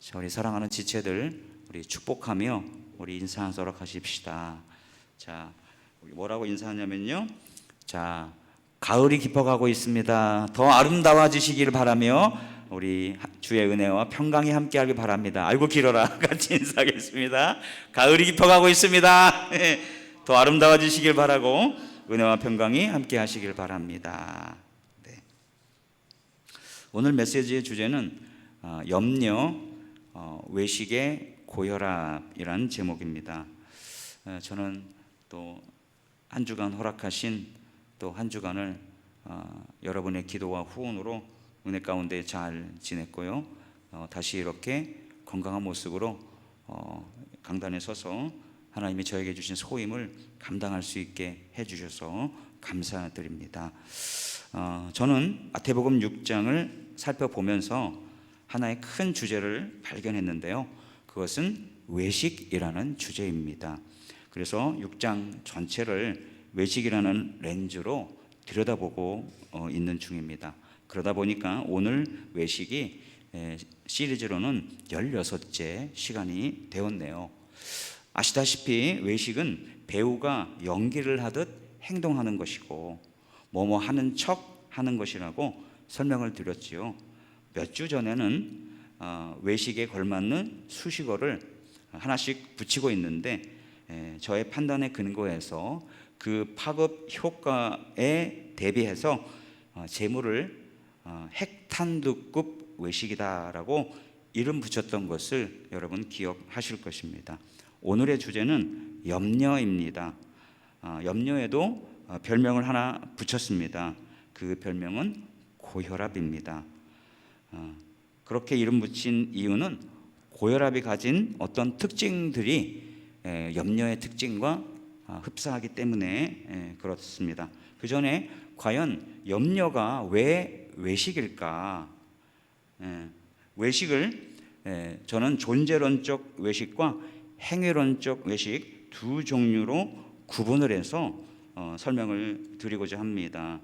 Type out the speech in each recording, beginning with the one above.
자, 우리 사랑하는 지체들, 우리 축복하며 우리 인사하도록 하십시다. 자, 우리 뭐라고 인사하냐면요. 자, 가을이 깊어가고 있습니다. 더 아름다워지시길 바라며 우리 주의 은혜와 평강이 함께하길 바랍니다. 아이고 길어라. 같이 인사하겠습니다. 가을이 깊어가고 있습니다. 더 아름다워지시길 바라고 은혜와 평강이 함께하시길 바랍니다. 네. 오늘 메시지의 주제는 염려, 외식의 고혈압이라는 제목입니다. 저는 또 한 주간 허락하신 또 한 주간을 여러분의 기도와 후원으로 은혜 가운데 잘 지냈고요. 다시 이렇게 건강한 모습으로 강단에 서서 하나님이 저에게 주신 소임을 감당할 수 있게 해주셔서 감사드립니다. 저는 마태복음 6장을 살펴보면서 하나의 큰 주제를 발견했는데요. 그것은 외식이라는 주제입니다. 그래서 6장 전체를 외식이라는 렌즈로 들여다보고 있는 중입니다. 그러다 보니까 오늘 외식이 시리즈로는 16째 시간이 되었네요. 아시다시피 외식은 배우가 연기를 하듯 행동하는 것이고 뭐뭐 하는 척 하는 것이라고 설명을 드렸지요. 몇 주 전에는 외식에 걸맞는 수식어를 하나씩 붙이고 있는데 저의 판단에 근거해서 그 파급 효과에 대비해서 재물을 핵탄두급 외식이다라고 이름 붙였던 것을 여러분 기억하실 것입니다. 오늘의 주제는 염려입니다. 염려에도 별명을 하나 붙였습니다. 그 별명은 고혈압입니다. 그렇게 이름 붙인 이유는 고혈압이 가진 어떤 특징들이 염려의 특징과 흡사하기 때문에 그렇습니다. 그 전에 과연 염려가 왜 외식일까? 외식을 저는 존재론적 외식과 행위론적 외식 두 종류로 구분을 해서 설명을 드리고자 합니다.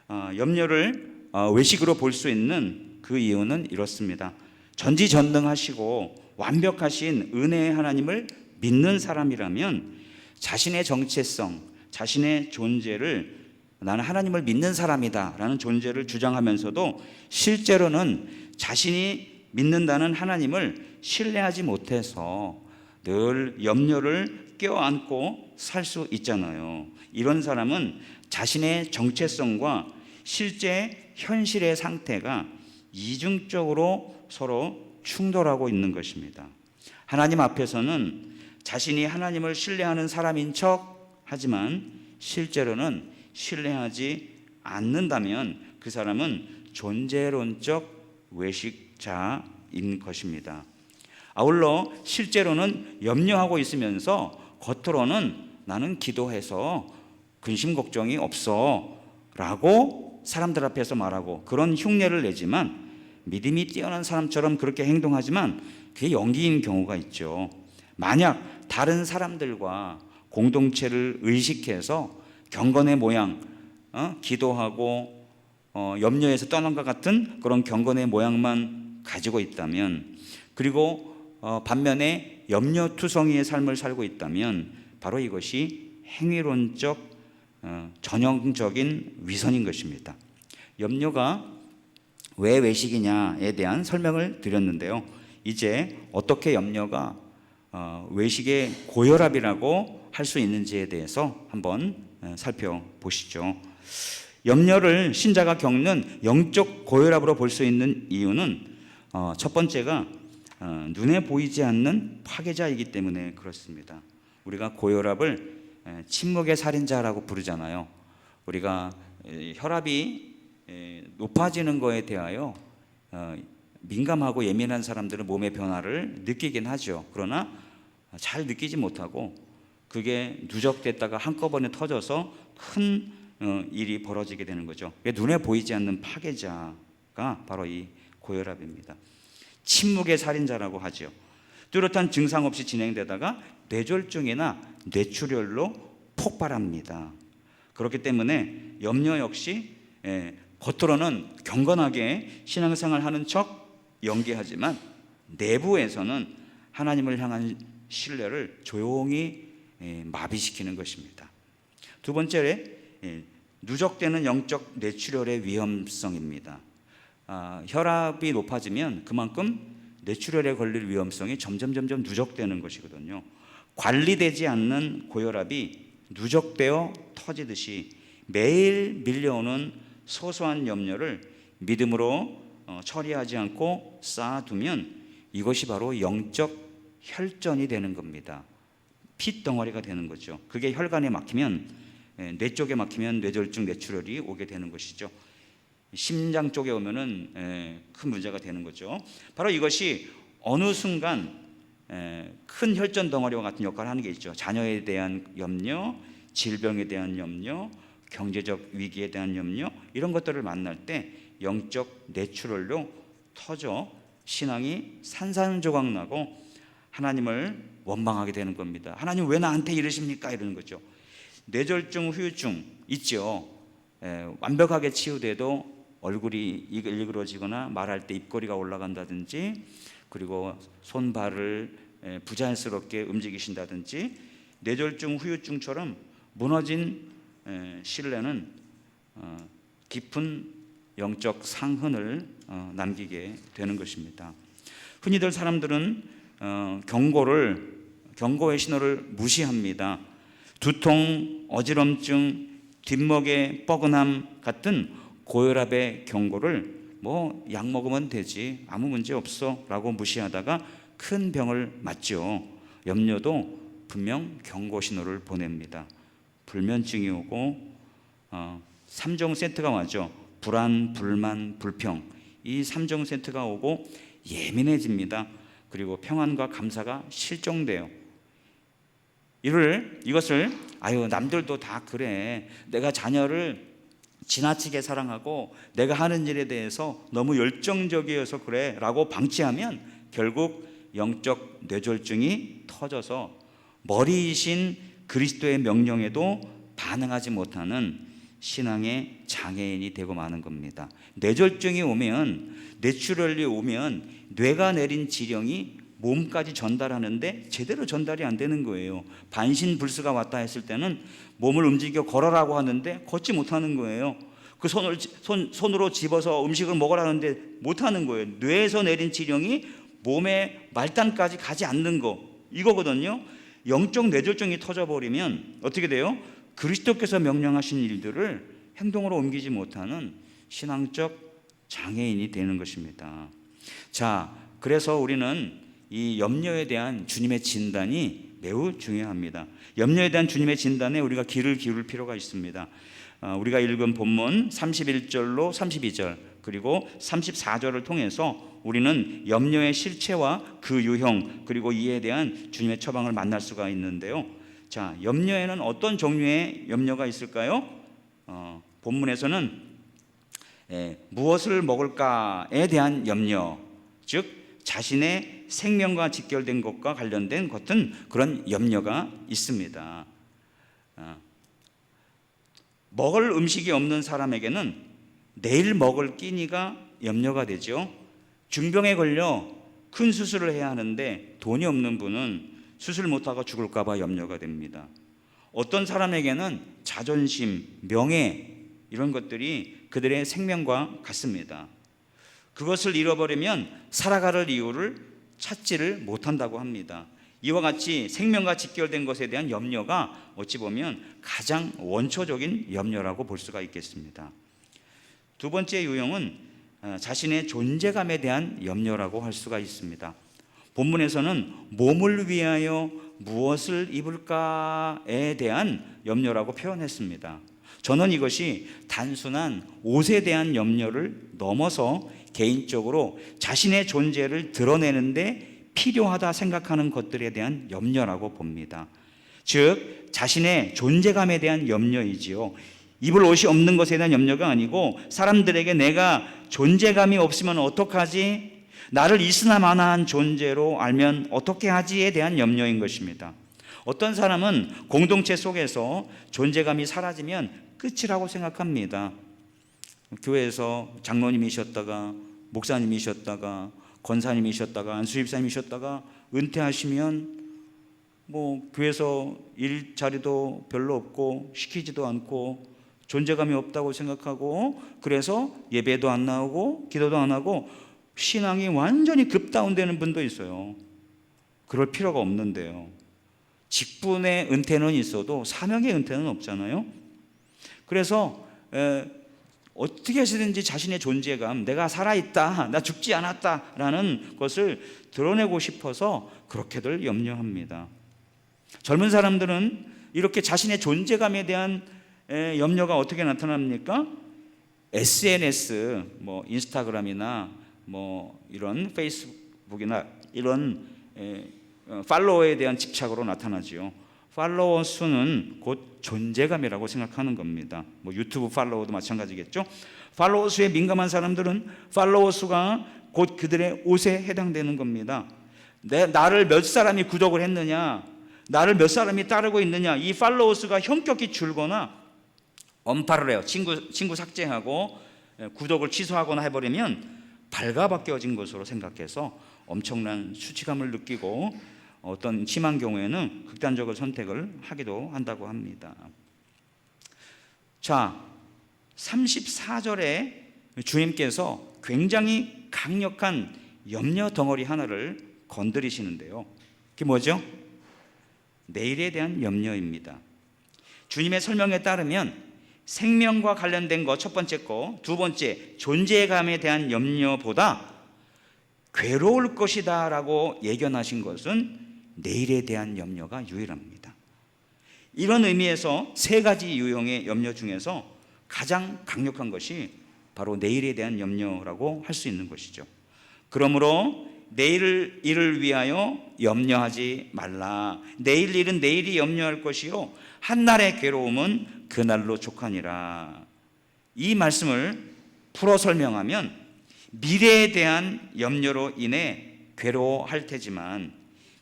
염려를 외식으로 볼 수 있는 그 이유는 이렇습니다. 전지전능하시고 완벽하신 은혜의 하나님을 믿는 사람이라면 자신의 정체성, 자신의 존재를 나는 하나님을 믿는 사람이다 라는 존재를 주장하면서도 실제로는 자신이 믿는다는 하나님을 신뢰하지 못해서 늘 염려를 껴안고 살 수 있잖아요. 이런 사람은 자신의 정체성과 실제 현실의 상태가 이중적으로 서로 충돌하고 있는 것입니다. 하나님 앞에서는 자신이 하나님을 신뢰하는 사람인 척 하지만 실제로는 신뢰하지 않는다면 그 사람은 존재론적 외식자인 것입니다. 아울러 실제로는 염려하고 있으면서 겉으로는 나는 기도해서 근심 걱정이 없어 라고 사람들 앞에서 말하고 그런 흉내를 내지만 믿음이 뛰어난 사람처럼 그렇게 행동하지만 그게 연기인 경우가 있죠. 만약 다른 사람들과 공동체를 의식해서 경건의 모양, 기도하고 염려에서 떠난 것 같은 그런 경건의 모양만 가지고 있다면, 그리고 반면에 염려투성이의 삶을 살고 있다면 바로 이것이 행위론적 전형적인 위선인 것입니다. 염려가 왜 외식이냐에 대한 설명을 드렸는데요. 이제 어떻게 염려가 외식의 고혈압이라고 할 수 있는지에 대해서 한번 살펴보시죠. 염려를 신자가 겪는 영적 고혈압으로 볼 수 있는 이유는 첫 번째가 눈에 보이지 않는 파괴자이기 때문에 그렇습니다. 우리가 고혈압을 침묵의 살인자라고 부르잖아요. 우리가 혈압이 높아지는 거에 대하여 민감하고 예민한 사람들은 몸의 변화를 느끼긴 하죠. 그러나 잘 느끼지 못하고 그게 누적됐다가 한꺼번에 터져서 큰 일이 벌어지게 되는 거죠. 눈에 보이지 않는 파괴자가 바로 이 고혈압입니다. 침묵의 살인자라고 하죠. 뚜렷한 증상 없이 진행되다가 뇌졸중이나 뇌출혈로 폭발합니다. 그렇기 때문에 염려 역시 겉으로는 경건하게 신앙생활 하는 척 연기하지만 내부에서는 하나님을 향한 신뢰를 조용히 마비시키는 것입니다. 두 번째, 누적되는 영적 뇌출혈의 위험성입니다. 혈압이 높아지면 그만큼 뇌출혈에 걸릴 위험성이 점점 누적되는 것이거든요. 관리되지 않는 고혈압이 누적되어 터지듯이 매일 밀려오는 소소한 염려를 믿음으로 처리하지 않고 쌓아두면 이것이 바로 영적 혈전이 되는 겁니다. 핏덩어리가 되는 거죠. 그게 혈관에 막히면, 뇌 쪽에 막히면 뇌졸중, 뇌출혈이 오게 되는 것이죠. 심장 쪽에 오면은 큰 문제가 되는 거죠. 바로 이것이 어느 순간 큰 혈전 덩어리와 같은 역할을 하는 게 있죠. 자녀에 대한 염려, 질병에 대한 염려, 경제적 위기에 대한 염려, 이런 것들을 만날 때 영적 뇌출혈로 터져 신앙이 산산조각 나고 하나님을 원망하게 되는 겁니다. 하나님 왜 나한테 이러십니까? 이러는 거죠. 뇌졸중, 후유증 있죠. 완벽하게 치유돼도 얼굴이 일그러지거나 말할 때 입꼬리가 올라간다든지, 그리고 손발을 부자연스럽게 움직이신다든지, 뇌졸중, 후유증처럼 무너진 신뢰는 깊은 영적 상흔을 남기게 되는 것입니다. 흔히들 사람들은 경고의 신호를 무시합니다. 두통, 어지럼증, 뒷목의 뻐근함 같은 고혈압의 경고를 약 먹으면 되지, 아무 문제 없어 라고 무시하다가 큰 병을 맞죠. 염려도 분명 경고 신호를 보냅니다. 불면증이 오고 3종 세트가 와죠. 불안, 불만, 불평, 이 3종 세트가 오고 예민해집니다. 그리고 평안과 감사가 실종돼요. 이것을 남들도 다 그래, 내가 자녀를 지나치게 사랑하고 내가 하는 일에 대해서 너무 열정적이어서 그래 라고 방치하면 결국 영적 뇌졸중이 터져서 머리이신 그리스도의 명령에도 반응하지 못하는 신앙의 장애인이 되고 마는 겁니다. 뇌졸중이 오면, 뇌출혈이 오면 뇌가 내린 지령이 몸까지 전달하는데 제대로 전달이 안 되는 거예요. 반신불수가 왔다 했을 때는 몸을 움직여 걸어라고 하는데 걷지 못하는 거예요. 그 손으로 집어서 음식을 먹으라는데 못하는 거예요. 뇌에서 내린 지령이 몸의 말단까지 가지 않는 거, 이거거든요. 영적 뇌졸중이 터져버리면 어떻게 돼요? 그리스도께서 명령하신 일들을 행동으로 옮기지 못하는 신앙적 장애인이 되는 것입니다. 자, 그래서 우리는 이 염려에 대한 주님의 진단이 매우 중요합니다. 염려에 대한 주님의 진단에 우리가 귀를 기울일 필요가 있습니다. 우리가 읽은 본문 31절로 32절 그리고 34절을 통해서 우리는 염려의 실체와 그 유형, 그리고 이에 대한 주님의 처방을 만날 수가 있는데요. 자, 염려에는 어떤 종류의 염려가 있을까요? 본문에서는 무엇을 먹을까에 대한 염려, 즉 자신의 생명과 직결된 것과 관련된 것은 그런 염려가 있습니다. 먹을 음식이 없는 사람에게는 내일 먹을 끼니가 염려가 되죠. 중병에 걸려 큰 수술을 해야 하는데 돈이 없는 분은 수술 못하고 죽을까 봐 염려가 됩니다. 어떤 사람에게는 자존심, 명예, 이런 것들이 그들의 생명과 같습니다. 그것을 잃어버리면 살아갈 이유를 찾지를 못한다고 합니다. 이와 같이 생명과 직결된 것에 대한 염려가 어찌 보면 가장 원초적인 염려라고 볼 수가 있겠습니다. 두 번째 유형은 자신의 존재감에 대한 염려라고 할 수가 있습니다. 본문에서는 몸을 위하여 무엇을 입을까에 대한 염려라고 표현했습니다. 저는 이것이 단순한 옷에 대한 염려를 넘어서 개인적으로 자신의 존재를 드러내는데 필요하다 생각하는 것들에 대한 염려라고 봅니다. 즉 자신의 존재감에 대한 염려이지요. 입을 옷이 없는 것에 대한 염려가 아니고 사람들에게 내가 존재감이 없으면 어떡하지? 나를 있으나 마나한 존재로 알면 어떻게 하지에 대한 염려인 것입니다. 어떤 사람은 공동체 속에서 존재감이 사라지면 끝이라고 생각합니다. 교회에서 장로님이셨다가 목사님이셨다가 권사님이셨다가 안수집사님이셨다가 은퇴하시면 뭐 교회에서 일자리도 별로 없고 시키지도 않고 존재감이 없다고 생각하고 그래서 예배도 안 나오고 기도도 안 하고 신앙이 완전히 급다운되는 분도 있어요. 그럴 필요가 없는데요. 직분의 은퇴는 있어도 사명의 은퇴는 없잖아요. 그래서 어떻게 해서든지 자신의 존재감, 내가 살아있다, 나 죽지 않았다라는 것을 드러내고 싶어서 그렇게들 염려합니다. 젊은 사람들은 이렇게 자신의 존재감에 대한 염려가 어떻게 나타납니까? SNS, 뭐 인스타그램이나 뭐 이런 페이스북이나 이런 팔로워에 대한 집착으로 나타나지요. 팔로워 수는 곧 존재감이라고 생각하는 겁니다. 뭐 유튜브 팔로워도 마찬가지겠죠. 팔로워 수에 민감한 사람들은 팔로워 수가 곧 그들의 옷에 해당되는 겁니다. 나를 몇 사람이 구독을 했느냐, 나를 몇 사람이 따르고 있느냐, 이 팔로워 수가 현격히 줄거나 언팔을 해요. 친구 삭제하고 구독을 취소하거나 해버리면 발가벗겨진 것으로 생각해서 엄청난 수치감을 느끼고 어떤 심한 경우에는 극단적인 선택을 하기도 한다고 합니다. 자, 34절에 주님께서 굉장히 강력한 염려 덩어리 하나를 건드리시는데요. 그게 뭐죠? 내일에 대한 염려입니다. 주님의 설명에 따르면 생명과 관련된 것 첫 번째 거, 두 번째 존재감에 대한 염려보다 괴로울 것이다 라고 예견하신 것은 내일에 대한 염려가 유일합니다. 이런 의미에서 세 가지 유형의 염려 중에서 가장 강력한 것이 바로 내일에 대한 염려라고 할 수 있는 것이죠. 그러므로 내일 일을 위하여 염려하지 말라. 내일 일은 내일이 염려할 것이요 한날의 괴로움은 그날로 족하니라. 이 말씀을 풀어 설명하면 미래에 대한 염려로 인해 괴로워할 테지만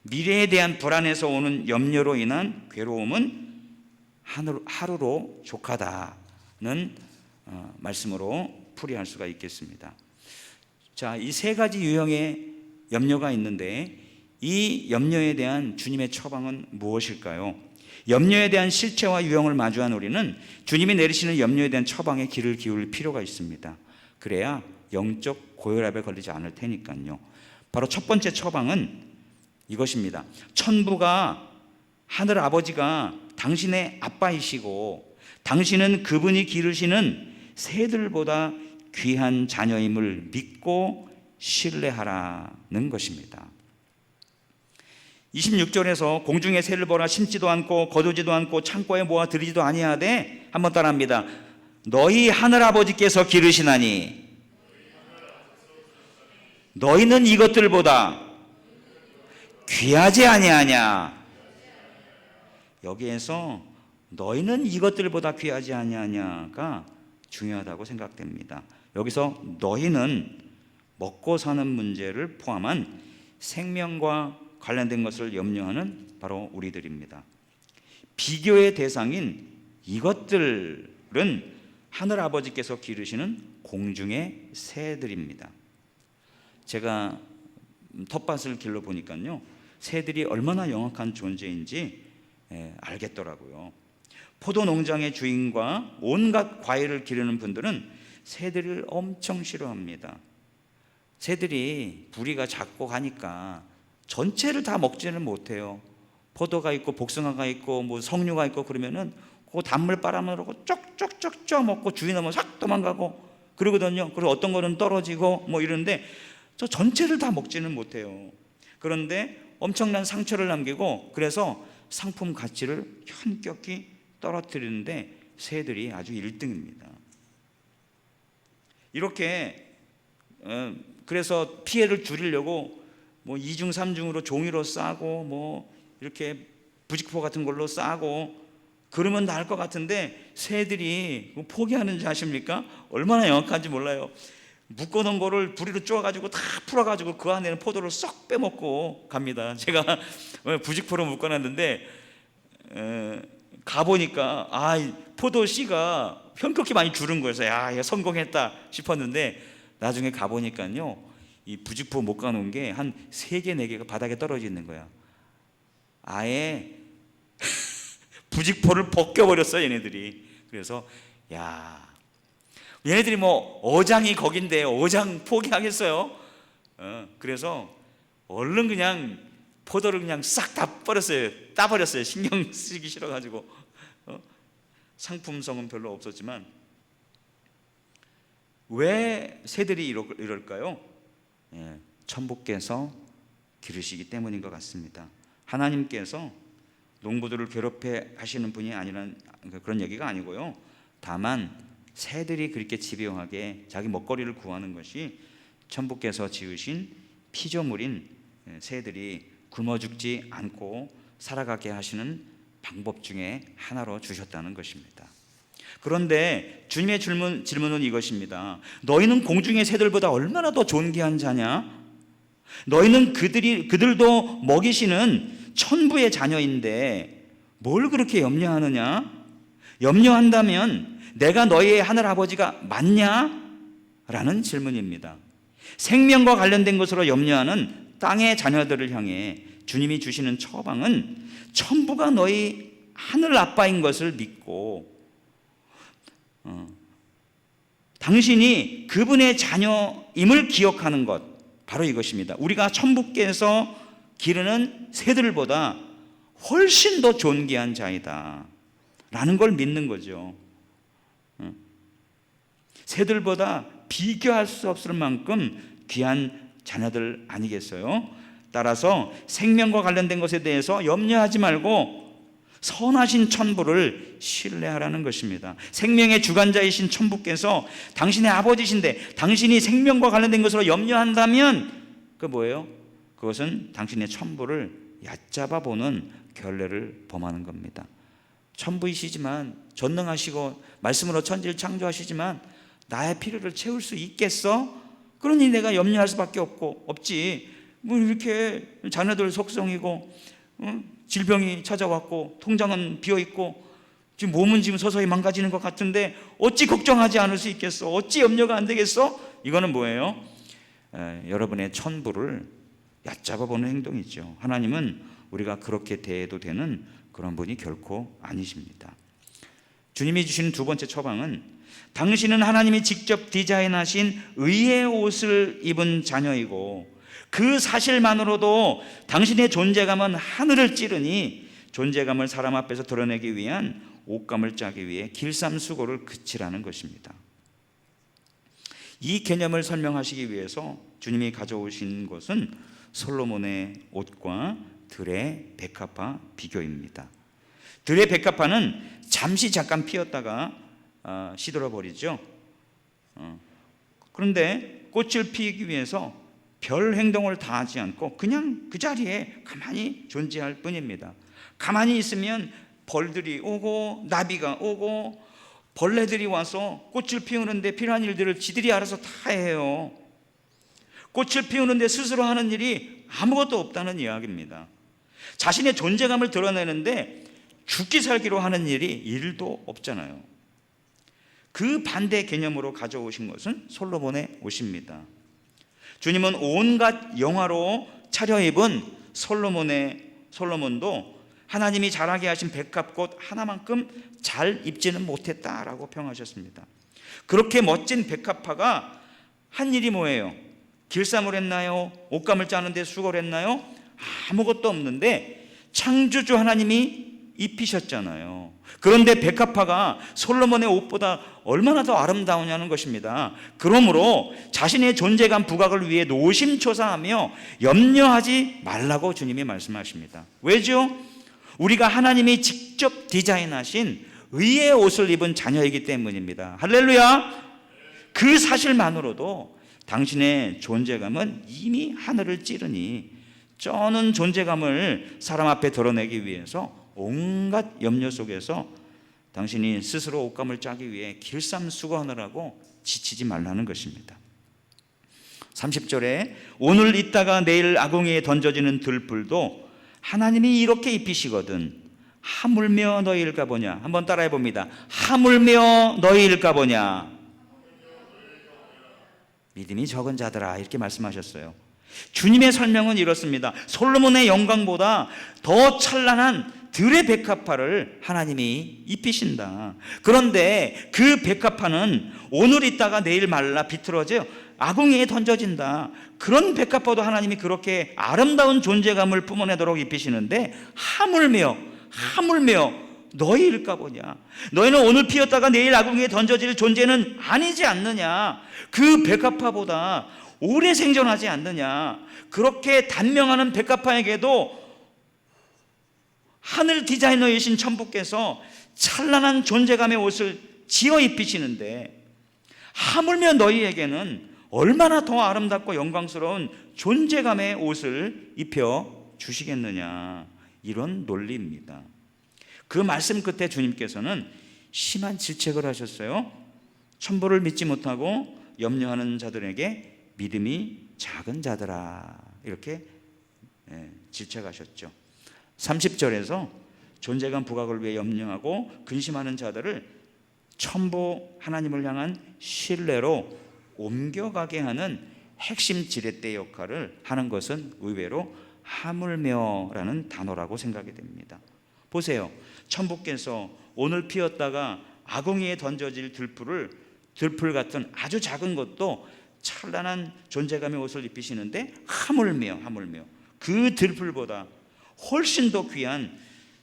미래에 대한 불안에서 오는 염려로 인한 괴로움은 하루로 족하다는 말씀으로 풀이할 수가 있겠습니다. 자, 이 세 가지 유형의 염려가 있는데 이 염려에 대한 주님의 처방은 무엇일까요? 염려에 대한 실체와 유형을 마주한 우리는 주님이 내리시는 염려에 대한 처방에 귀를 기울일 필요가 있습니다. 그래야 영적 고혈압에 걸리지 않을 테니까요. 바로 첫 번째 처방은 이것입니다. 천부가 하늘 아버지가 당신의 아빠이시고 당신은 그분이 기르시는 새들보다 귀한 자녀임을 믿고 신뢰하라는 것입니다. 26절에서 공중의 새를 보라 심지도 않고 거두지도 않고 창고에 모아 들이지도 아니하되 한번 따라합니다. 너희 하늘아버지께서 기르시나니 너희는 이것들보다 귀하지 아니하냐. 여기에서 너희는 이것들보다 귀하지 아니하냐가 중요하다고 생각됩니다. 여기서 너희는 먹고 사는 문제를 포함한 생명과 관련된 것을 염려하는 바로 우리들입니다. 비교의 대상인 이것들은 하늘아버지께서 기르시는 공중의 새들입니다. 제가 텃밭을 길러보니까요, 새들이 얼마나 영악한 존재인지 알겠더라고요. 포도 농장의 주인과 온갖 과일을 기르는 분들은 새들을 엄청 싫어합니다. 새들이 부리가 작고 가니까 전체를 다 먹지는 못해요. 포도가 있고 복숭아가 있고 뭐 석류가 있고 그러면은 그 단물 빨아먹으라고 쪽쪽쪽쪽 먹고 주인 오면 싹 도망가고 그러거든요. 그리고 어떤 거는 떨어지고 뭐 이런데 저 전체를 다 먹지는 못해요. 그런데 엄청난 상처를 남기고 그래서 상품 가치를 현격히 떨어뜨리는데 새들이 아주 1등입니다. 이렇게 그래서 피해를 줄이려고 뭐 2중 3중으로 종이로 싸고 뭐 이렇게 부직포 같은 걸로 싸고 그러면 나을 것 같은데 새들이 포기하는지 아십니까? 얼마나 영악한지 몰라요. 묶어놓은 거를 부리로 쪼아가지고 다 풀어가지고 그 안에는 포도를 쏙 빼먹고 갑니다. 제가 부직포로 묶어놨는데 가보니까 포도 씨가 현격히 많이 줄은 거여서 야, 성공했다 싶었는데 나중에 가보니까요 이 부직포 못 가놓은 게 한 3개, 4개가 바닥에 떨어져 있는 거야. 아예 부직포를 벗겨버렸어 얘네들이. 그래서 야, 얘네들이 뭐 어장이 거긴데 어장 포기하겠어요? 그래서 얼른 그냥 포도를 그냥 싹 다 버렸어요. 따버렸어요. 신경 쓰기 싫어가지고. 상품성은 별로 없었지만 왜 새들이 이럴까요? 천부께서 기르시기 때문인 것 같습니다. 하나님께서 농부들을 괴롭혀 하시는 분이 아니라는 그런 얘기가 아니고요. 다만 새들이 그렇게 집요하게 자기 먹거리를 구하는 것이 천부께서 지으신 피조물인 새들이 굶어 죽지 않고 살아가게 하시는 방법 중에 하나로 주셨다는 것입니다. 그런데 주님의 질문은 이것입니다. 너희는 공중의 새들보다 얼마나 더 존귀한 자냐? 너희는 그들도 먹이시는 천부의 자녀인데 뭘 그렇게 염려하느냐? 염려한다면 내가 너희의 하늘 아버지가 맞냐? 라는 질문입니다. 생명과 관련된 것으로 염려하는 땅의 자녀들을 향해 주님이 주시는 처방은 천부가 너희 하늘 아빠인 것을 믿고 당신이 그분의 자녀임을 기억하는 것, 바로 이것입니다. 우리가 천부께서 기르는 새들보다 훨씬 더 존귀한 자이다 라는 걸 믿는 거죠. 새들보다 비교할 수 없을 만큼 귀한 자녀들 아니겠어요? 따라서 생명과 관련된 것에 대해서 염려하지 말고 선하신 천부를 신뢰하라는 것입니다. 생명의 주관자이신 천부께서 당신의 아버지신데 당신이 생명과 관련된 것으로 염려한다면 그 뭐예요? 그것은 당신의 천부를 얕잡아 보는 결례를 범하는 겁니다. 천부이시지만 전능하시고 말씀으로 천지를 창조하시지만 나의 필요를 채울 수 있겠어? 그러니 내가 염려할 수밖에 없지. 뭐 이렇게 자녀들 속성이고 질병이 찾아왔고 통장은 비어있고 지금 몸은 지금 서서히 망가지는 것 같은데 어찌 걱정하지 않을 수 있겠어? 어찌 염려가 안 되겠어? 이거는 뭐예요? 여러분의 천부를 얕잡아 보는 행동이죠. 하나님은 우리가 그렇게 대해도 되는 그런 분이 결코 아니십니다. 주님이 주시는 두 번째 처방은 당신은 하나님이 직접 디자인하신 의의 옷을 입은 자녀이고 그 사실만으로도 당신의 존재감은 하늘을 찌르니 존재감을 사람 앞에서 드러내기 위한 옷감을 짜기 위해 길쌈수고를 그치라는 것입니다. 이 개념을 설명하시기 위해서 주님이 가져오신 것은 솔로몬의 옷과 들의 백합화 비교입니다. 들의 백합화는 잠깐 피었다가 시들어버리죠. 그런데 꽃을 피우기 위해서 별 행동을 다 하지 않고 그냥 그 자리에 가만히 존재할 뿐입니다. 가만히 있으면 벌들이 오고 나비가 오고 벌레들이 와서 꽃을 피우는데 필요한 일들을 지들이 알아서 다 해요. 꽃을 피우는데 스스로 하는 일이 아무것도 없다는 이야기입니다. 자신의 존재감을 드러내는데 죽기 살기로 하는 일이 1도 없잖아요. 그 반대 개념으로 가져오신 것은 솔로몬의 옷입니다. 주님은 온갖 영화로 차려입은 솔로몬도 하나님이 잘하게 하신 백합꽃 하나만큼 잘 입지는 못했다라고 평하셨습니다. 그렇게 멋진 백합화가 한 일이 뭐예요? 길쌈을 했나요? 옷감을 짜는데 수고를 했나요? 아무것도 없는데 창조주 하나님이 입히셨잖아요. 그런데 백합화가 솔로몬의 옷보다 얼마나 더 아름다우냐는 것입니다. 그러므로 자신의 존재감 부각을 위해 노심초사하며 염려하지 말라고 주님이 말씀하십니다. 왜죠? 우리가 하나님이 직접 디자인하신 의의 옷을 입은 자녀이기 때문입니다. 할렐루야! 그 사실만으로도 당신의 존재감은 이미 하늘을 찌르니 쩌는 존재감을 사람 앞에 드러내기 위해서 온갖 염려 속에서 당신이 스스로 옷감을 짜기 위해 길쌈수고하느라고 지치지 말라는 것입니다. 30절에 오늘 있다가 내일 아궁이에 던져지는 들불도 하나님이 이렇게 입히시거든 하물며 너희일까 보냐. 한번 따라해 봅니다. 하물며 너희일까 보냐. 믿음이 적은 자들아, 이렇게 말씀하셨어요. 주님의 설명은 이렇습니다. 솔로몬의 영광보다 더 찬란한 들의 백합화를 하나님이 입히신다. 그런데 그 백합화는 오늘 있다가 내일 말라 비틀어져 아궁이에 던져진다. 그런 백합화도 하나님이 그렇게 아름다운 존재감을 뿜어내도록 입히시는데 하물며 너희일까 보냐. 너희는 오늘 피었다가 내일 아궁이에 던져질 존재는 아니지 않느냐. 그 백합화보다 오래 생존하지 않느냐. 그렇게 단명하는 백합화에게도 하늘 디자이너이신 천부께서 찬란한 존재감의 옷을 지어 입히시는데 하물며 너희에게는 얼마나 더 아름답고 영광스러운 존재감의 옷을 입혀 주시겠느냐. 이런 논리입니다. 그 말씀 끝에 주님께서는 심한 질책을 하셨어요. 천부를 믿지 못하고 염려하는 자들에게 믿음이 작은 자들아, 이렇게 질책하셨죠. 30절에서 존재감 부각을 위해 염려하고 근심하는 자들을 천부 하나님을 향한 신뢰로 옮겨가게 하는 핵심 지렛대 역할을 하는 것은 의외로 하물며라는 단어라고 생각이 됩니다. 보세요. 천부께서 오늘 피었다가 아궁이에 던져질 들풀 같은 아주 작은 것도 찬란한 존재감의 옷을 입히시는데 하물며 그 들풀보다 훨씬 더 귀한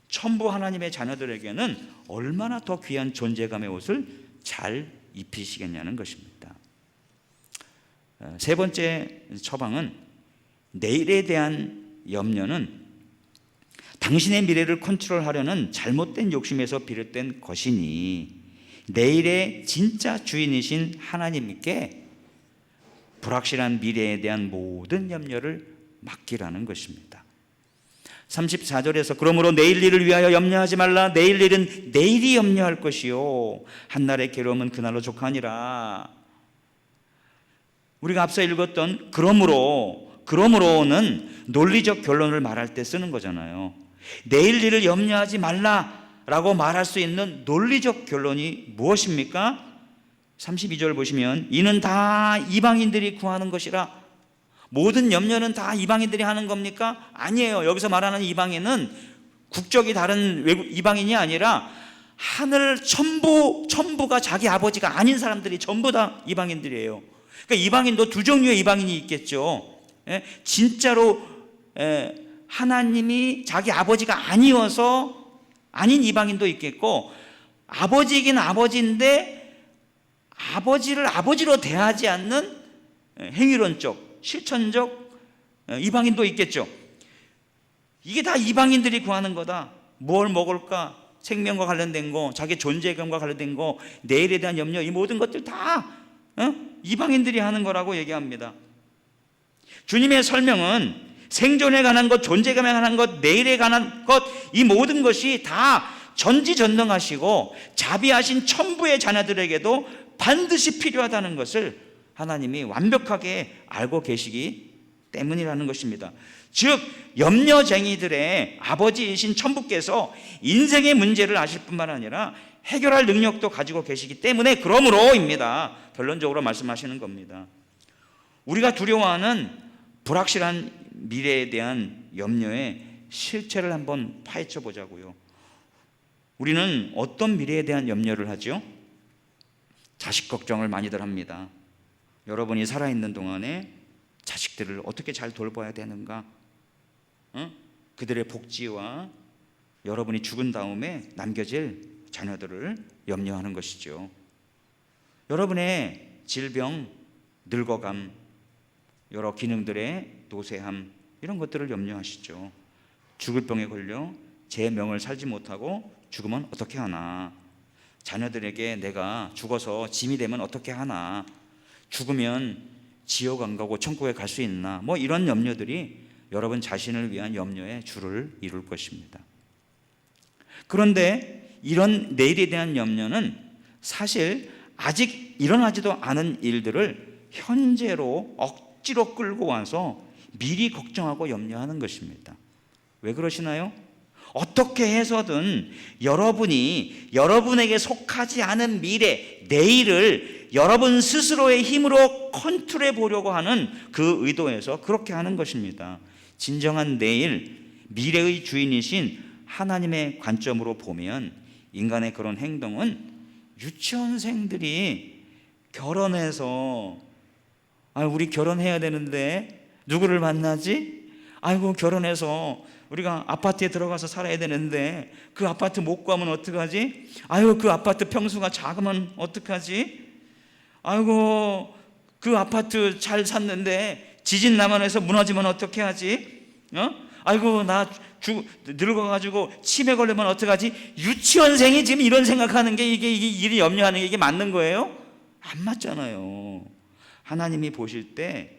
천부 하나님의 자녀들에게는 얼마나 더 귀한 존재감의 옷을 잘 입히시겠냐는 것입니다. 세 번째 처방은 내일에 대한 염려는 당신의 미래를 컨트롤하려는 잘못된 욕심에서 비롯된 것이니 내일의 진짜 주인이신 하나님께 불확실한 미래에 대한 모든 염려를 맡기라는 것입니다. 34절에서 그러므로 내일 일을 위하여 염려하지 말라. 내일 일은 내일이 염려할 것이요 한날의 괴로움은 그날로 족하니라. 우리가 앞서 읽었던 그러므로는 논리적 결론을 말할 때 쓰는 거잖아요. 내일 일을 염려하지 말라라고 말할 수 있는 논리적 결론이 무엇입니까? 32절 보시면 이는 다 이방인들이 구하는 것이라. 모든 염려는 다 이방인들이 하는 겁니까? 아니에요. 여기서 말하는 이방인은 국적이 다른 외국 이방인이 아니라 하늘 천부가 자기 아버지가 아닌 사람들이 전부 다 이방인들이에요. 그러니까 이방인도 두 종류의 이방인이 있겠죠. 진짜로 하나님이 자기 아버지가 아니어서 아닌 이방인도 있겠고, 아버지이긴 아버지인데 아버지를 아버지로 대하지 않는 행위론적 실천적 이방인도 있겠죠. 이게 다 이방인들이 구하는 거다. 뭘 먹을까? 생명과 관련된 거, 자기 존재감과 관련된 거, 내일에 대한 염려, 이 모든 것들 다 이방인들이 하는 거라고 얘기합니다. 주님의 설명은 생존에 관한 것, 존재감에 관한 것, 내일에 관한 것, 이 모든 것이 다 전지전능하시고 자비하신 천부의 자녀들에게도 반드시 필요하다는 것을 하나님이 완벽하게 알고 계시기 때문이라는 것입니다. 즉 염려쟁이들의 아버지이신 천부께서 인생의 문제를 아실 뿐만 아니라 해결할 능력도 가지고 계시기 때문에 그러므로입니다. 결론적으로 말씀하시는 겁니다. 우리가 두려워하는 불확실한 미래에 대한 염려의 실체를 한번 파헤쳐 보자고요. 우리는 어떤 미래에 대한 염려를 하죠? 자식 걱정을 많이들 합니다. 여러분이 살아있는 동안에 자식들을 어떻게 잘 돌봐야 되는가? 그들의 복지와 여러분이 죽은 다음에 남겨질 자녀들을 염려하는 것이죠. 여러분의 질병, 늙어감, 여러 기능들의 노쇠함, 이런 것들을 염려하시죠. 죽을 병에 걸려 제 명을 살지 못하고 죽으면 어떻게 하나? 자녀들에게 내가 죽어서 짐이 되면 어떻게 하나? 죽으면 지옥 안 가고 천국에 갈 수 있나? 뭐 이런 염려들이 여러분 자신을 위한 염려의 주를 이룰 것입니다. 그런데 이런 내일에 대한 염려는 사실 아직 일어나지도 않은 일들을 현재로 억지로 끌고 와서 미리 걱정하고 염려하는 것입니다. 왜 그러시나요? 어떻게 해서든 여러분이 여러분에게 속하지 않은 미래, 내일을 여러분 스스로의 힘으로 컨트롤해 보려고 하는 그 의도에서 그렇게 하는 것입니다. 진정한 내일, 미래의 주인이신 하나님의 관점으로 보면 인간의 그런 행동은 유치원생들이 결혼해서 우리 결혼해야 되는데 누구를 만나지? 아이고 결혼해서 우리가 아파트에 들어가서 살아야 되는데 그 아파트 못 구하면 어떡하지? 아이고 그 아파트 평수가 작으면 어떡하지? 아이고 그 아파트 잘 샀는데 지진 나면 해서 무너지면 어떻게 하지? 아이고 나 늙어가지고 치매 걸리면 어떡하지? 유치원생이 지금 이런 생각하는 게 이게 일이 염려하는 게 이게 맞는 거예요? 안 맞잖아요. 하나님이 보실 때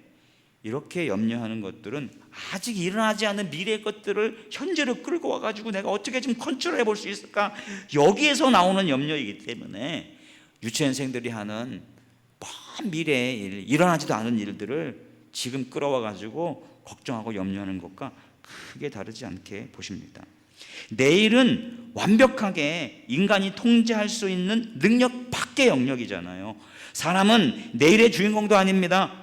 이렇게 염려하는 것들은 아직 일어나지 않은 미래의 것들을 현재로 끌고 와가지고 내가 어떻게 좀 컨트롤해 볼 수 있을까? 여기에서 나오는 염려이기 때문에 유치원생들이 하는 먼 미래의 일, 일어나지도 않은 일들을 지금 끌어와가지고 걱정하고 염려하는 것과 크게 다르지 않게 보십니다. 내일은 완벽하게 인간이 통제할 수 있는 능력 밖의 영역이잖아요. 사람은 내일의 주인공도 아닙니다.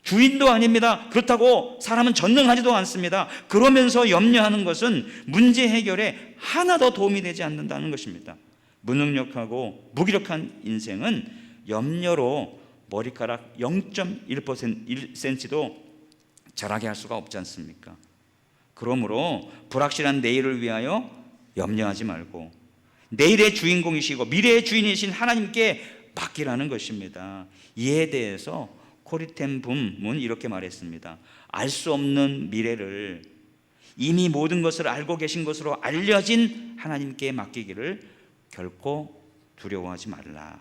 주인도 아닙니다. 그렇다고 사람은 전능하지도 않습니다. 그러면서 염려하는 것은 문제 해결에 하나도 도움이 되지 않는다는 것입니다. 무능력하고 무기력한 인생은 염려로 머리카락 0.1%도 자라게 할 수가 없지 않습니까? 그러므로 불확실한 내일을 위하여 염려하지 말고 내일의 주인공이시고 미래의 주인이신 하나님께 맡기라는 것입니다. 이에 대해서 코리텐 붐은 이렇게 말했습니다. 알 수 없는 미래를 이미 모든 것을 알고 계신 것으로 알려진 하나님께 맡기기를 결코 두려워하지 말라.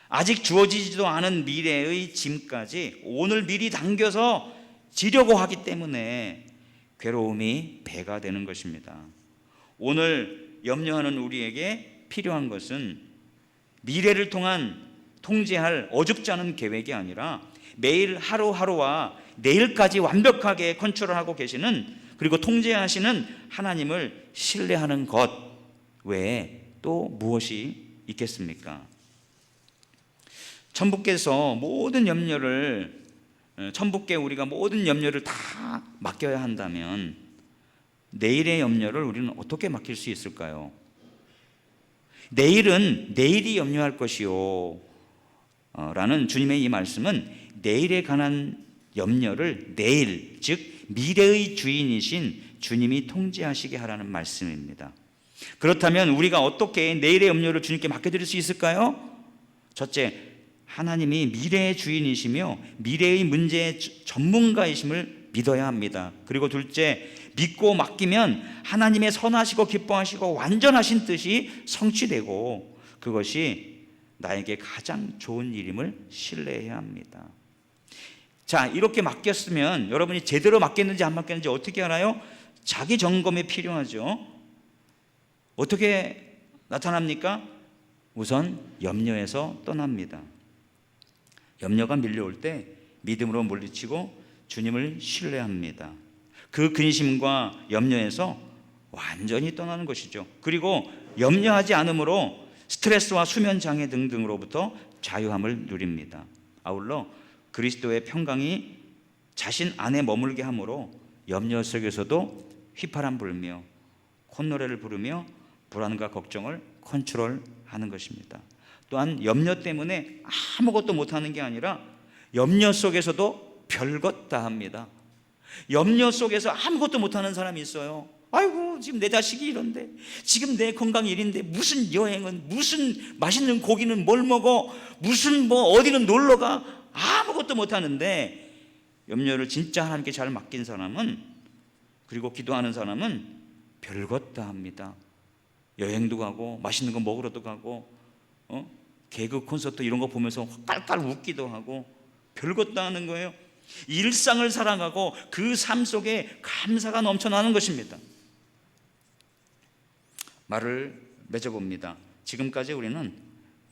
아직 주어지지도 않은 미래의 짐까지 오늘 미리 당겨서 지려고 하기 때문에 괴로움이 배가 되는 것입니다. 오늘 염려하는 우리에게 필요한 것은 미래를 통한 통제할 어줍지 않은 계획이 아니라 매일 하루하루와 내일까지 완벽하게 컨트롤하고 계시는 그리고 통제하시는 하나님을 신뢰하는 것 외에 또 무엇이 있겠습니까? 천부께서 천부께 우리가 모든 염려를 다 맡겨야 한다면 내일의 염려를 우리는 어떻게 맡길 수 있을까요? 내일은 내일이 염려할 것이요 라는 주님의 이 말씀은 내일에 관한 염려를 내일, 즉 미래의 주인이신 주님이 통제하시게 하라는 말씀입니다. 그렇다면 우리가 어떻게 내일의 염려를 주님께 맡겨드릴 수 있을까요? 첫째, 하나님이 미래의 주인이시며 미래의 문제의 전문가이심을 믿어야 합니다. 그리고 둘째, 믿고 맡기면 하나님의 선하시고 기뻐하시고 완전하신 뜻이 성취되고 그것이 나에게 가장 좋은 일임을 신뢰해야 합니다. 자, 이렇게 맡겼으면 여러분이 제대로 맡겼는지 안 맡겼는지 어떻게 알아요? 자기 점검이 필요하죠. 어떻게 나타납니까? 우선 염려에서 떠납니다. 염려가 밀려올 때 믿음으로 물리치고 주님을 신뢰합니다. 그 근심과 염려에서 완전히 떠나는 것이죠. 그리고 염려하지 않으므로 스트레스와 수면 장애 등등으로부터 자유함을 누립니다. 아울러 그리스도의 평강이 자신 안에 머물게 하므로 염려 속에서도 휘파람 불며 콧노래를 부르며 불안과 걱정을 컨트롤하는 것입니다. 또한 염려 때문에 아무것도 못하는 게 아니라 염려 속에서도 별것 다 합니다. 염려 속에서 아무것도 못하는 사람이 있어요. 아이고 지금 내 자식이 이런데, 지금 내 건강이 이런데, 무슨 여행은, 무슨 맛있는 고기는 뭘 먹어, 무슨 어디는 놀러가, 아무것도 못하는데 염려를 진짜 하나님께 잘 맡긴 사람은, 그리고 기도하는 사람은 별것 다 합니다. 여행도 가고 맛있는 거 먹으러도 가고 개그 콘서트 이런 거 보면서 깔깔 웃기도 하고 별것 다 하는 거예요. 일상을 살아가고 그 삶 속에 감사가 넘쳐나는 것입니다. 말을 맺어봅니다. 지금까지 우리는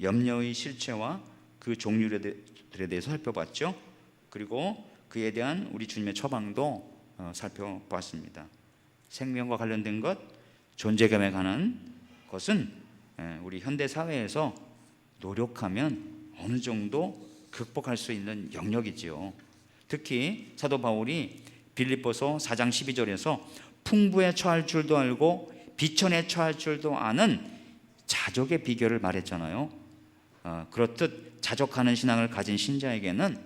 염려의 실체와 그 종류들에 대해서 살펴봤죠. 그리고 그에 대한 우리 주님의 처방도 살펴봤습니다. 생명과 관련된 것, 존재감에 관한 것은 우리 현대 사회에서 노력하면 어느 정도 극복할 수 있는 영역이지요. 특히 사도 바울이 빌립보서 4장 12절에서 풍부에 처할 줄도 알고 비천에 처할 줄도 아는 자족의 비결을 말했잖아요. 그렇듯 자족하는 신앙을 가진 신자에게는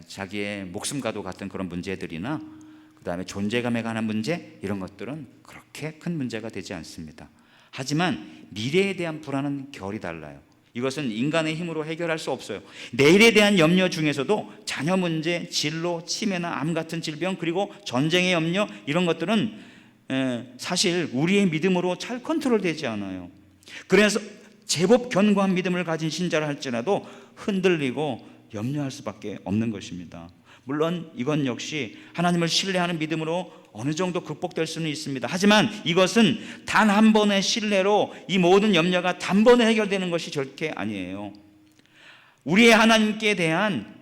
자기의 목숨과도 같은 그런 문제들이나 그 다음에 존재감에 관한 문제, 이런 것들은 그렇게 큰 문제가 되지 않습니다. 하지만 미래에 대한 불안은 결이 달라요. 이것은 인간의 힘으로 해결할 수 없어요. 내일에 대한 염려 중에서도 자녀 문제, 진로, 치매나 암 같은 질병, 그리고 전쟁의 염려, 이런 것들은 사실 우리의 믿음으로 잘 컨트롤되지 않아요. 그래서 제법 견고한 믿음을 가진 신자라 할지라도 흔들리고 염려할 수밖에 없는 것입니다. 물론 이건 역시 하나님을 신뢰하는 믿음으로 어느 정도 극복될 수는 있습니다. 하지만 이것은 단 한 번의 신뢰로 이 모든 염려가 단번에 해결되는 것이 절대 아니에요. 우리의 하나님께 대한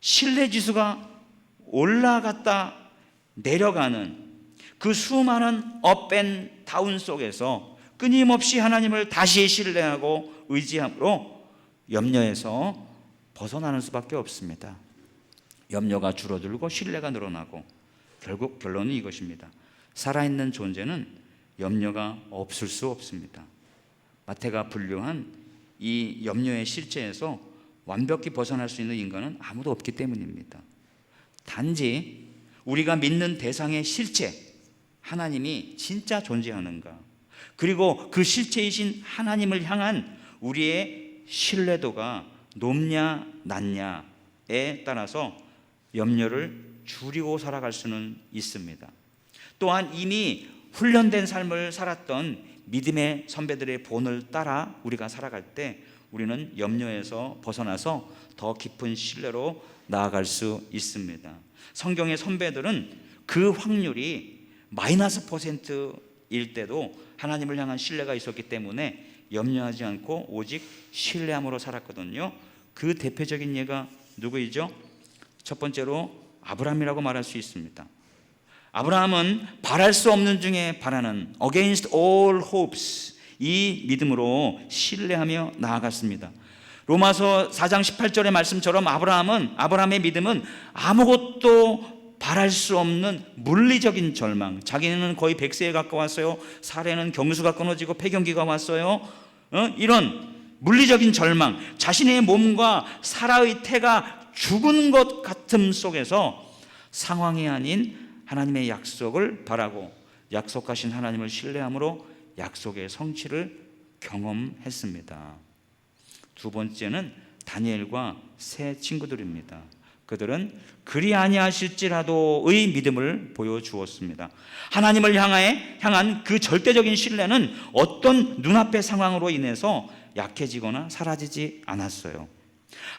신뢰 지수가 올라갔다 내려가는 그 수많은 업 앤 다운 속에서 끊임없이 하나님을 다시 신뢰하고 의지함으로 염려에서 벗어나는 수밖에 없습니다. 염려가 줄어들고 신뢰가 늘어나고 결국 결론은 이것입니다. 살아있는 존재는 염려가 없을 수 없습니다. 마태가 분류한 이 염려의 실체에서 완벽히 벗어날 수 있는 인간은 아무도 없기 때문입니다. 단지 우리가 믿는 대상의 실체, 하나님이 진짜 존재하는가, 그리고 그 실체이신 하나님을 향한 우리의 신뢰도가 높냐 낮냐에 따라서 염려를 줄이고 살아갈 수는 있습니다. 또한 이미 훈련된 삶을 살았던 믿음의 선배들의 본을 따라 우리가 살아갈 때 우리는 염려에서 벗어나서 더 깊은 신뢰로 나아갈 수 있습니다. 성경의 선배들은 그 확률이 -%일 때도 하나님을 향한 신뢰가 있었기 때문에 염려하지 않고 오직 신뢰함으로 살았거든요. 그 대표적인 예가 누구이죠? 첫 번째로 아브라함이라고 말할 수 있습니다. 아브라함은 바랄 수 없는 중에 바라는 against all hopes, 이 믿음으로 신뢰하며 나아갔습니다. 로마서 4장 18절의 말씀처럼 아브라함의 믿음은 아무것도 바랄 수 없는 물리적인 절망, 자기는 거의 100세에 가까웠어요. 사례는 경수가 끊어지고 폐경기가 왔어요. 이런 물리적인 절망, 자신의 몸과 사라의 태가 죽은 것 같음 속에서 상황이 아닌 하나님의 약속을 바라고 약속하신 하나님을 신뢰함으로 약속의 성취를 경험했습니다. 두 번째는 다니엘과 세 친구들입니다. 그들은 그리 아니하실지라도의 믿음을 보여주었습니다. 하나님을 향한 그 절대적인 신뢰는 어떤 눈앞의 상황으로 인해서 약해지거나 사라지지 않았어요.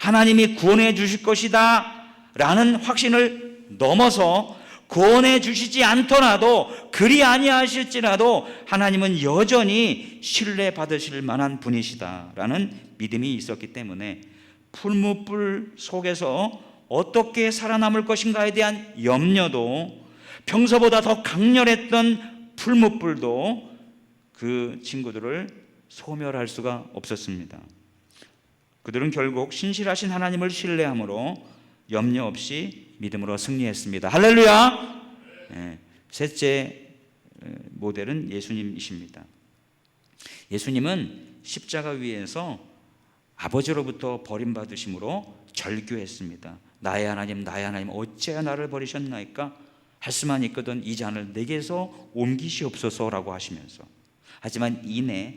하나님이 구원해 주실 것이다 라는 확신을 넘어서 구원해 주시지 않더라도 그리 아니하실지라도 하나님은 여전히 신뢰받으실 만한 분이시다 라는 믿음이 있었기 때문에 풀무불 속에서 어떻게 살아남을 것인가에 대한 염려도, 평소보다 더 강렬했던 풀무불도 그 친구들을 소멸할 수가 없었습니다. 그들은 결국 신실하신 하나님을 신뢰함으로 염려 없이 믿음으로 승리했습니다. 할렐루야! 셋째 모델은 예수님이십니다. 예수님은 십자가 위에서 아버지로부터 버림받으심으로 절규했습니다. 나의 하나님 어찌하여 나를 버리셨나이까? 할 수만 있거든 이 잔을 내게서 옮기시옵소서라고 하시면서, 하지만 이내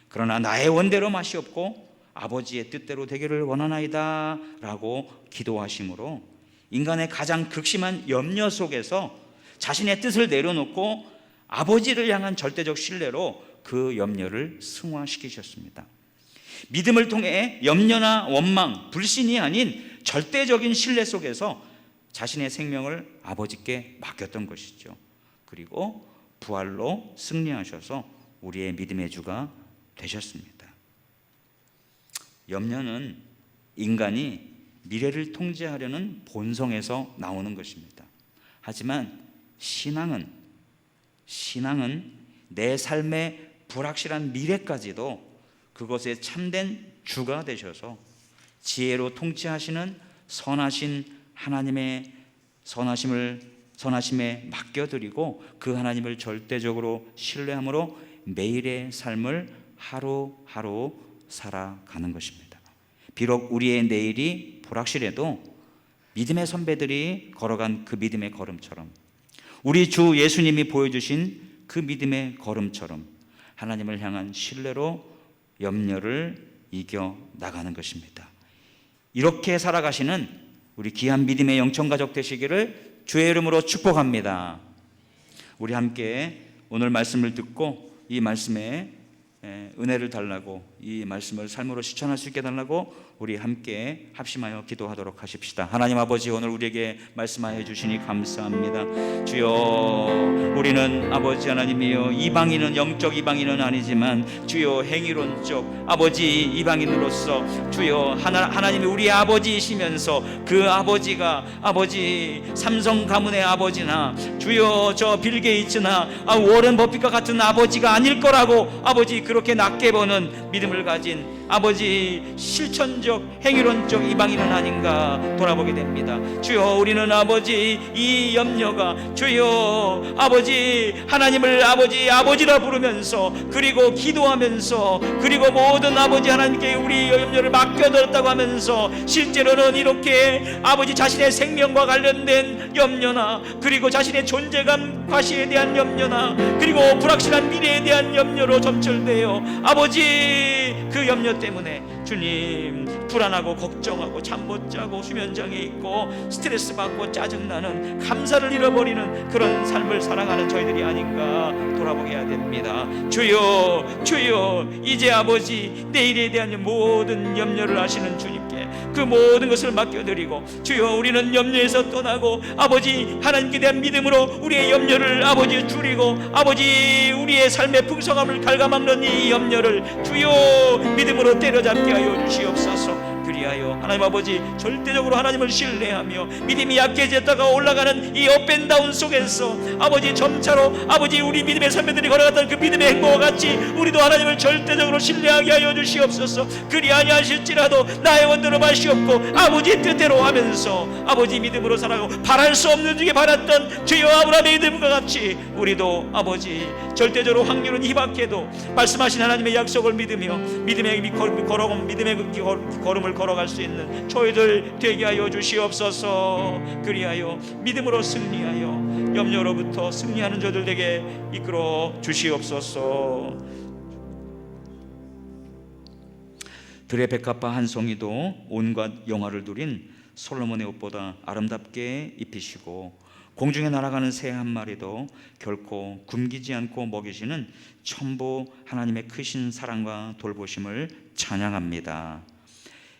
그러나 나의 원대로 마시옵고 아버지의 뜻대로 되기를 원하나이다 라고 기도하심으로 인간의 가장 극심한 염려 속에서 자신의 뜻을 내려놓고 아버지를 향한 절대적 신뢰로 그 염려를 승화시키셨습니다. 믿음을 통해 염려나 원망, 불신이 아닌 절대적인 신뢰 속에서 자신의 생명을 아버지께 맡겼던 것이죠. 그리고 부활로 승리하셔서 우리의 믿음의 주가 되셨습니다. 염려는 인간이 미래를 통제하려는 본성에서 나오는 것입니다. 하지만 신앙은 신앙은 내 삶의 불확실한 미래까지도 그것에 참된 주가 되셔서 지혜로 통치하시는 선하신 하나님의 선하심에 맡겨드리고 그 하나님을 절대적으로 신뢰함으로 매일의 삶을 하루하루 살아가는 것입니다. 비록 우리의 내일이 불확실해도 믿음의 선배들이 걸어간 그 믿음의 걸음처럼, 우리 주 예수님이 보여주신 그 믿음의 걸음처럼 하나님을 향한 신뢰로 염려를 이겨 나가는 것입니다. 이렇게 살아가시는 우리 귀한 믿음의 영천가족 되시기를 주의 이름으로 축복합니다. 우리 함께 오늘 말씀을 듣고 이 말씀에 은혜를 달라고, 이 말씀을 삶으로 실천할 수 있게 달라고 우리 함께 합심하여 기도하도록 하십시다. 하나님 아버지, 오늘 우리에게 말씀하여 주시니 감사합니다. 주여, 우리는 아버지 하나님이여 이방인은, 영적 이방인은 아니지만 주여 행위론적 아버지 이방인으로서 주여 하나님이 우리의 아버지이시면서 그 아버지가 아버지 삼성 가문의 아버지나 주여 저 빌 게이츠나 워런 버핏과 같은 아버지가 아닐 거라고 아버지 그렇게 낮게 보는 믿음을 가진 아버지 실천적 행위론적 이방인은 아닌가 돌아보게 됩니다. 주여, 우리는 아버지 이 염려가 주여 아버지 하나님을 아버지라 부르면서 그리고 기도하면서 그리고 모든 아버지 하나님께 우리 염려를 맡겨드렸다고 하면서 실제로는 이렇게 아버지 자신의 생명과 관련된 염려나 그리고 자신의 존재감 과시에 대한 염려나 그리고 불확실한 미래에 대한 염려로 점철되어 아버지 그 염려 때문에 주님 불안하고 걱정하고 잠 못 자고 수면장애 있고 스트레스 받고 짜증나는, 감사를 잃어버리는 그런 삶을 살아가는 저희들이 아닌가 돌아보게 해야 됩니다. 주여 이제 아버지 내일에 대한 모든 염려를 하시는 주님께 그 모든 것을 맡겨드리고 주여 우리는 염려에서 떠나고 아버지 하나님께 대한 믿음으로 우리의 염려를 아버지 줄이고 아버지 우리의 삶의 풍성함을 갉아먹는 이 염려를 주여 믿음으로 때려잡게 하여 주시옵소서. 그리하여 하나님 아버지 절대적으로 하나님을 신뢰하며 믿음이 약해졌다가 올라가는 이 업앤다운 속에서 아버지 점차로 아버지 우리 믿음의 선배들이 걸어갔던 그 믿음의 행보와 같이 우리도 하나님을 절대적으로 신뢰하게 하여 주시옵소서. 그리 아니하실지라도 나의 원대로 마시옵고 아버지 뜻대로 하면서 아버지 믿음으로 살아가고 바랄 수 없는 중에 바랐던 주여 아브라함의 믿음과 같이 우리도 아버지 절대적으로 확률은 희박해도 말씀하신 하나님의 약속을 믿으며 믿음의 걸음을 걸어갈 수 있는 저희들 되게 하여 주시옵소서. 그리하여 믿음으로 승리하여 염려로부터 승리하는 저들에게 이끌어 주시옵소서. 들의 백합화 한 송이도 온갖 영화를 누린 솔로몬의 옷보다 아름답게 입히시고 공중에 날아가는 새 한 마리도 결코 굶기지 않고 먹이시는 천부 하나님의 크신 사랑과 돌보심을 찬양합니다.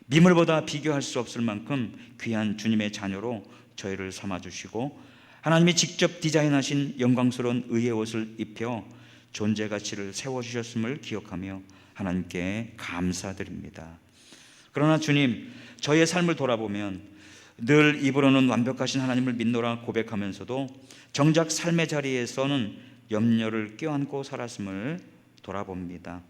미물보다 비교할 수 없을 만큼 귀한 주님의 자녀로 저희를 삼아주시고 하나님이 직접 디자인하신 영광스러운 의의 옷을 입혀 존재 가치를 세워주셨음을 기억하며 하나님께 감사드립니다. 그러나 주님, 저희의 삶을 돌아보면 늘 입으로는 완벽하신 하나님을 믿노라 고백하면서도 정작 삶의 자리에서는 염려를 껴안고 살았음을 돌아봅니다.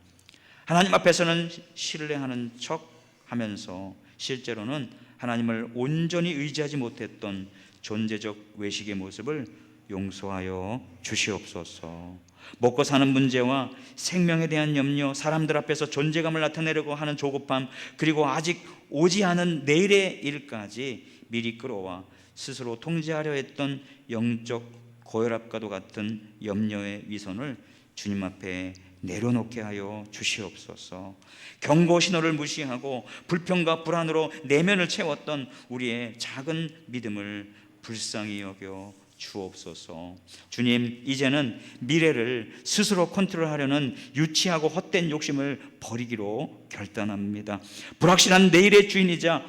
하나님 앞에서는 신뢰하는 척 하면서 실제로는 하나님을 온전히 의지하지 못했던 존재적 외식의 모습을 용서하여 주시옵소서. 먹고 사는 문제와 생명에 대한 염려, 사람들 앞에서 존재감을 나타내려고 하는 조급함, 그리고 아직 오지 않은 내일의 일까지 미리 끌어와 스스로 통제하려 했던 영적 고혈압과도 같은 염려의 위선을 주님 앞에 내려놓게 하여 주시옵소서. 경고 신호를 무시하고 불평과 불안으로 내면을 채웠던 우리의 작은 믿음을 불쌍히 여겨 주옵소서. 주님, 이제는 미래를 스스로 컨트롤하려는 유치하고 헛된 욕심을 버리기로 결단합니다. 불확실한 내일의 주인이자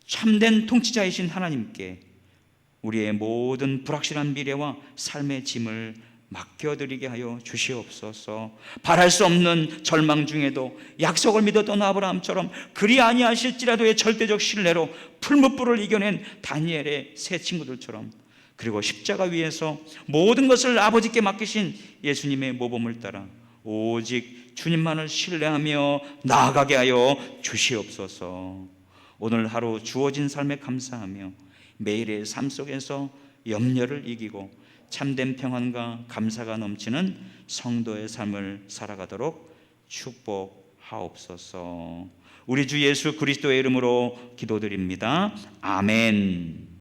참된 통치자이신 하나님께 우리의 모든 불확실한 미래와 삶의 짐을 맡겨드리게 하여 주시옵소서. 바랄 수 없는 절망 중에도 약속을 믿었던 아브라함처럼 그리 아니하실지라도의 절대적 신뢰로 풀무불을 이겨낸 다니엘의 세 친구들처럼 그리고 십자가 위에서 모든 것을 아버지께 맡기신 예수님의 모범을 따라 오직 주님만을 신뢰하며 나아가게 하여 주시옵소서. 오늘 하루 주어진 삶에 감사하며 매일의 삶 속에서 염려를 이기고 참된 평안과 감사가 넘치는 성도의 삶을 살아가도록 축복하옵소서. 우리 주 예수 그리스도의 이름으로 기도드립니다. 아멘.